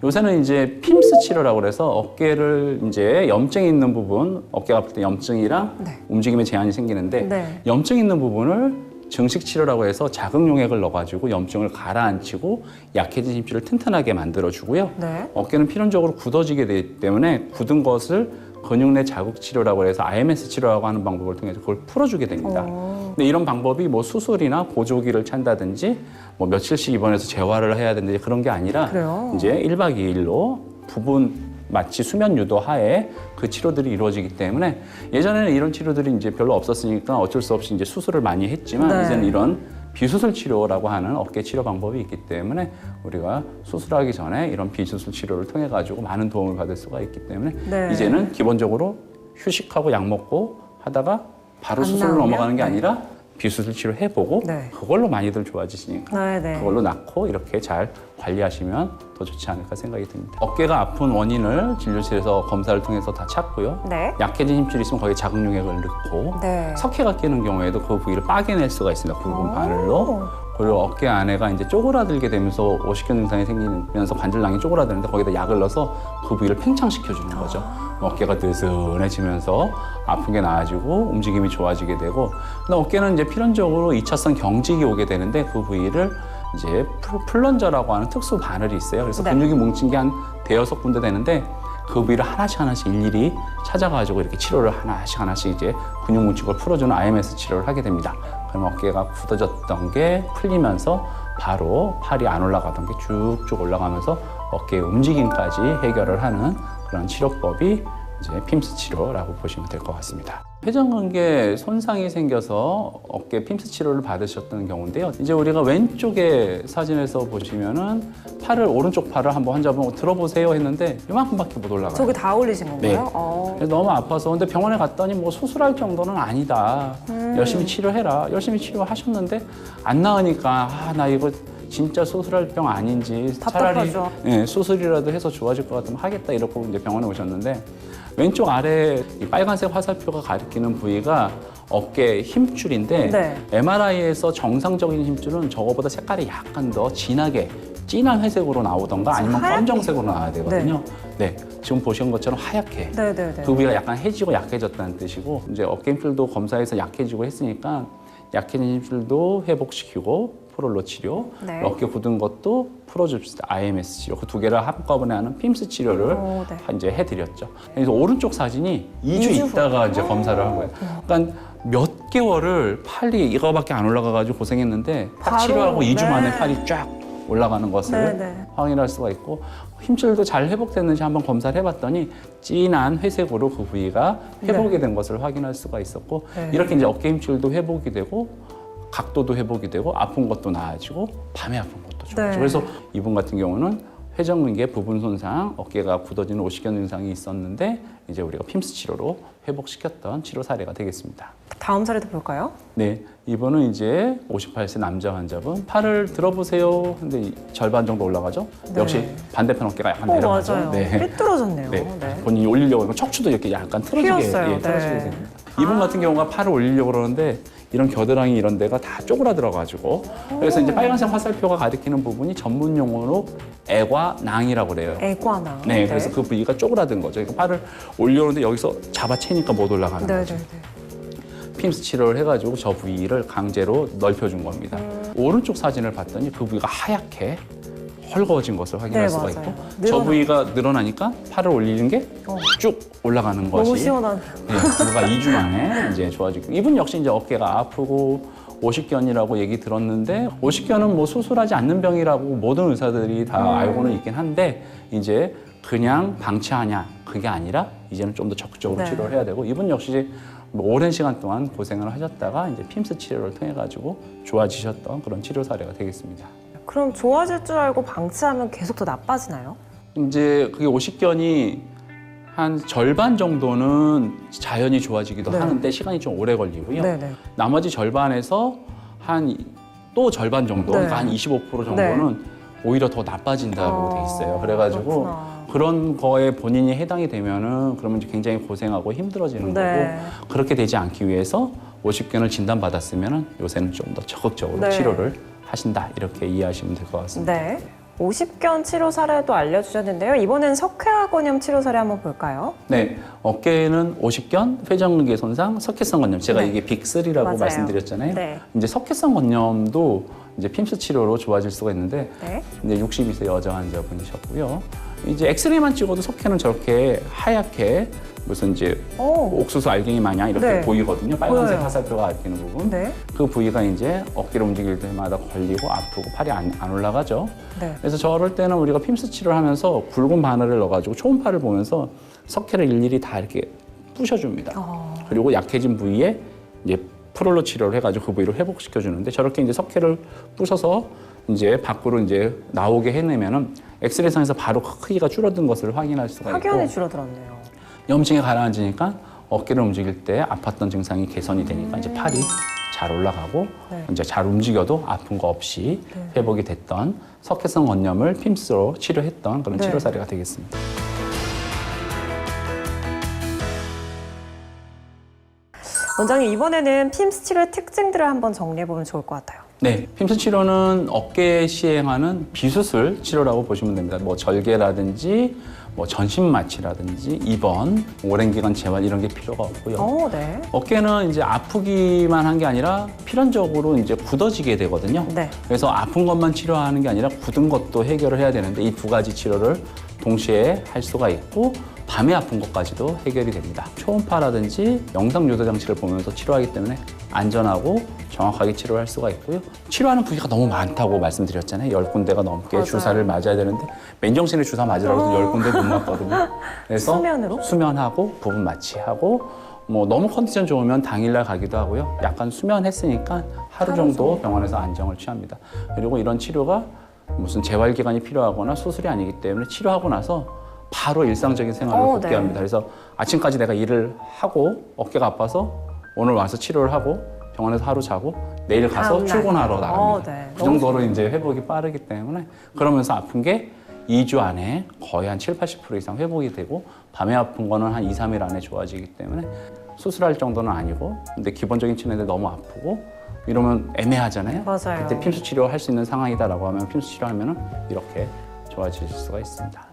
요새는 이제 핌스 치료라고 그래서 어깨를 이제 염증이 있는 부분, 어깨가 아플 때 염증이랑 네. 움직임에 제한이 생기는데 네. 염증 있는 부분을 증식 치료라고 해서 자극 용액을 넣어가지고 염증을 가라앉히고 약해진 힘줄을 튼튼하게 만들어주고요. 네. 어깨는 필연적으로 굳어지게 되기 때문에 굳은 것을 근육 내 자극 치료라고 해서 IMS 치료라고 하는 방법을 통해서 그걸 풀어주게 됩니다. 근데 이런 방법이 뭐 수술이나 보조기를 찬다든지 뭐 며칠씩 입원해서 재활을 해야 되는데 그런 게 아니라 그래요? 이제 1박 2일로 부분 마치 수면 유도 하에 그 치료들이 이루어지기 때문에 예전에는 이런 치료들이 이제 별로 없었으니까 어쩔 수 없이 이제 수술을 많이 했지만 네. 이제는 이런 비수술 치료라고 하는 어깨 치료 방법이 있기 때문에 우리가 수술하기 전에 이런 비수술 치료를 통해 가지고 많은 도움을 받을 수가 있기 때문에 네. 이제는 기본적으로 휴식하고 약 먹고 하다가 바로 안 수술로 나오면? 넘어가는 게 네. 아니라 비수술 치료 해보고 네. 그걸로 많이들 좋아지시니까 네, 네. 그걸로 낫고 이렇게 잘 관리하시면 더 좋지 않을까 생각이 듭니다. 어깨가 아픈 원인을 진료실에서 검사를 통해서 다 찾고요. 네. 약해진 힘줄이 있으면 거기에 자극 용액을 넣고 네. 석회가 끼는 경우에도 그 부위를 빠개낼 수가 있습니다. 굵은 오. 바늘로. 그리고 어깨 안에가 이제 쪼그라들게 되면서 오십견 증상이 생기면서 관절낭이 쪼그라드는데 거기다 약을 넣어서 그 부위를 팽창시켜주는 거죠. 어깨가 느슨해지면서 아픈 게 나아지고 움직임이 좋아지게 되고 근데 어깨는 이제 필연적으로 2차선 경직이 오게 되는데 그 부위를 이제 플런저라고 하는 특수 바늘이 있어요. 그래서 네. 근육이 뭉친 게 한 대여섯 군데 되는데 그 부위를 하나씩 일일이 찾아가지고 이렇게 치료를 하나씩 이제 근육 뭉친 걸 풀어주는 IMS 치료를 하게 됩니다. 그럼 어깨가 굳어졌던 게 풀리면서 바로 팔이 안 올라가던 게 쭉쭉 올라가면서 어깨의 움직임까지 해결을 하는 그런 치료법이 이제 핌스 치료라고 보시면 될 것 같습니다. 회전근개 손상이 생겨서 어깨 핌스 치료를 받으셨던 경우인데요. 이제 우리가 왼쪽에 사진에서 보시면은 오른쪽 팔을 한번 환자분 들어보세요 했는데 이만큼밖에 못 올라가요. 저기 다 올리신 건가요? 네. 그래서 너무 아파서 근데 병원에 갔더니 뭐 수술할 정도는 아니다. 열심히 치료해라. 열심히 치료하셨는데 안 나으니까 나 이거 진짜 수술할 병 아닌지 차라리 답답하죠. 수술이라도 해서 좋아질 것 같으면 하겠다 이러고 이제 병원에 오셨는데 왼쪽 아래 이 빨간색 화살표가 가리키는 부위가 어깨 힘줄인데 네. MRI에서 정상적인 힘줄은 저거보다 색깔이 약간 더 진하게 진한 회색으로 나오던가 아니면 하얗게? 검정색으로 나와야 되거든요. 네. 지금 보신 것처럼 하얗게 네네네. 그 부위가 약간 해지고 약해졌다는 뜻이고 이제 어깨 힘줄도 검사해서 약해지고 했으니까 약해진 힘줄도 회복시키고 프롤로 치료, 네. 어깨 굳은 것도 풀어줍시다. IMS 치료. 그 두 개를 한꺼번에 하는 핌스 치료를 오, 네. 이제 해드렸죠. 그래서 오른쪽 사진이 2주 2주 있다가 이제 검사를 한 거예요. 그러니까 몇 개월을 팔이 이거밖에 안 올라가가지고 고생했는데 딱 바로, 치료하고 2주 네. 만에 팔이 쫙 올라가는 것을 네. 확인할 수가 있고 힘줄도 잘 회복됐는지 한번 검사를 해봤더니 진한 회색으로 그 부위가 회복이 된 것을 확인할 수가 있었고 네. 이렇게 이제 어깨 힘줄도 회복이 되고 각도도 회복이 되고 아픈 것도 나아지고 밤에 아픈 것도 좋아지고 네. 그래서 이분 같은 경우는 회전근개 부분 손상, 어깨가 굳어지는 오십견 증상이 있었는데 이제 우리가 핌스 치료로 회복시켰던 치료 사례가 되겠습니다. 다음 사례도 볼까요? 네, 이분은 이제 58세 남자 환자분 팔을 들어보세요. 근데 절반 정도 올라가죠. 네. 역시 반대편 어깨가 약간 내려가죠. 맞아요. 네. 삐뚤어졌네요. 네. 네. 본인이 올리려고 하면 척추도 이렇게 약간 틀어지게, 휘었어요. 틀어지게 네. 됩니다. 이분 같은 경우가 팔을 올리려고 그러는데 이런 겨드랑이 이런 데가 다 쪼그라들어가지고 그래서 이제 빨간색 화살표가 가리키는 부분이 전문 용어로 애과낭이라고 그래요. 애과낭. 네, 그래서 그 부위가 쪼그라든 거죠. 그러니까 팔을 올려놓는데 여기서 잡아채니까 못 올라가는 거죠. 네네네. 핌스 치료를 해가지고 저 부위를 강제로 넓혀준 겁니다. 오른쪽 사진을 봤더니 그 부위가 하얗게 헐거워진 것을 확인할 네, 수가 맞아요. 있고 저 늘어나. 부위가 늘어나니까 팔을 올리는 게 쭉 올라가는 것이 너무 시원한. 네, 불과 2주 만에 이제 좋아지고 이분 역시 이제 어깨가 아프고 오십견이라고 얘기 들었는데 오십견은 뭐 수술하지 않는 병이라고 모든 의사들이 다 알고는 있긴 한데 이제 그냥 방치하냐 그게 아니라 이제는 좀 더 적극적으로 네. 치료를 해야 되고 이분 역시 뭐 오랜 시간 동안 고생을 하셨다가 이제 핌스 치료를 통해 가지고 좋아지셨던 그런 치료 사례가 되겠습니다. 그럼 좋아질 줄 알고 방치하면 계속 더 나빠지나요? 이제 그게 오십견이 한 절반 정도는 자연히 좋아지기도 네. 하는데 시간이 좀 오래 걸리고요. 네네. 나머지 절반에서 한 또 절반 정도, 네. 그러니까 한 25% 정도는 오히려 더 나빠진다고 돼 있어요. 그래가지고 그렇구나. 그런 거에 본인이 해당이 되면은 그러면 이제 굉장히 고생하고 힘들어지는 네. 거고 그렇게 되지 않기 위해서 오십견을 진단받았으면은 요새는 좀 더 적극적으로 네. 치료를 하신다 이렇게 이해하시면 될 것 같습니다. 네. 오십견 치료 사례도 알려주셨는데요. 이번엔 석회화건염 치료 사례 한번 볼까요? 네, 어깨에는 오십견, 회전근개 손상, 석회성 건염. 제가 네. 이게 빅3라고 맞아요. 말씀드렸잖아요. 네. 이제 석회성 건염도 이제 핀스 치료로 좋아질 수가 있는데 네. 이제 62세 여자 환자분이셨고요. 이제 엑스레이만 찍어도 석회는 저렇게 하얗게 무슨 이제 오. 옥수수 알갱이 마냥 이렇게 네. 보이거든요. 빨간색 보여요. 화살표가 알리는 부분. 네. 그 부위가 이제 어깨를 움직일 때마다 걸리고 아프고 팔이 안 올라가죠. 네. 그래서 저럴 때는 우리가 핌스 치료를 하면서 굵은 바늘을 넣어가지고 초음파를 보면서 석회를 일일이 다 이렇게 부셔줍니다. 그리고 약해진 부위에 이제 프롤로 치료를 해가지고 그 부위를 회복시켜주는데 저렇게 이제 석회를 부셔서 이제 밖으로 이제 나오게 해내면은 엑스레이상에서 바로 크기가 줄어든 것을 확인할 수가 확연히 있고 줄어들었네요. 염증이 가라앉으니까 어깨를 움직일 때 아팠던 증상이 개선이 되니까 이제 팔이 잘 올라가고 네. 이제 잘 움직여도 아픈 거 없이 회복이 됐던 석회성 건염을 핌스로 치료했던 그런 네. 치료 사례가 되겠습니다. 원장님, 이번에는 핌스 치료의 특징들을 한번 정리해보면 좋을 것 같아요. 네, 핌스 치료는 어깨에 시행하는 비수술 치료라고 보시면 됩니다. 뭐 절개라든지 뭐 전신 마취라든지 입원, 오랜 기간 재활 이런 게 필요가 없고요. 네. 어깨는 이제 아프기만 한 게 아니라 필연적으로 이제 굳어지게 되거든요. 네. 그래서 아픈 것만 치료하는 게 아니라 굳은 것도 해결을 해야 되는데 이 두 가지 치료를 동시에 할 수가 있고 밤에 아픈 것까지도 해결이 됩니다. 초음파라든지 영상 유도 장치를 보면서 치료하기 때문에 안전하고 정확하게 치료할 수가 있고요. 치료하는 부위가 너무 많다고 말씀드렸잖아요. 10군데가 넘게 맞아요. 주사를 맞아야 되는데 맨정신에 주사 맞으라고 해도 10군데 못 맞거든요. 그래서 수면으로? 수면하고 부분 마취하고 뭐 너무 컨디션 좋으면 당일날 가기도 하고요. 약간 수면했으니까 하루 정도 병원에서 안정을 취합니다. 그리고 이런 치료가 무슨 재활 기간이 필요하거나 수술이 아니기 때문에 치료하고 나서 바로 일상적인 생활을 네. 복귀합니다. 그래서 아침까지 내가 일을 하고 어깨가 아파서 오늘 와서 치료를 하고 병원에서 하루 자고 내일 가서 다음날. 출근하러 나갑니다. 네. 그 정도로 이제 회복이 빠르기 때문에 그러면서 아픈 게 2주 안에 거의 한 70~80% 이상 회복이 되고 밤에 아픈 거는 한 2~3일 안에 좋아지기 때문에 수술할 정도는 아니고 근데 기본적인 치료인데 너무 아프고 이러면 애매하잖아요. 맞아요. 그때 핌스 치료할 수 있는 상황이다라고 하면 핌스 치료하면은 이렇게 좋아질 수가 있습니다.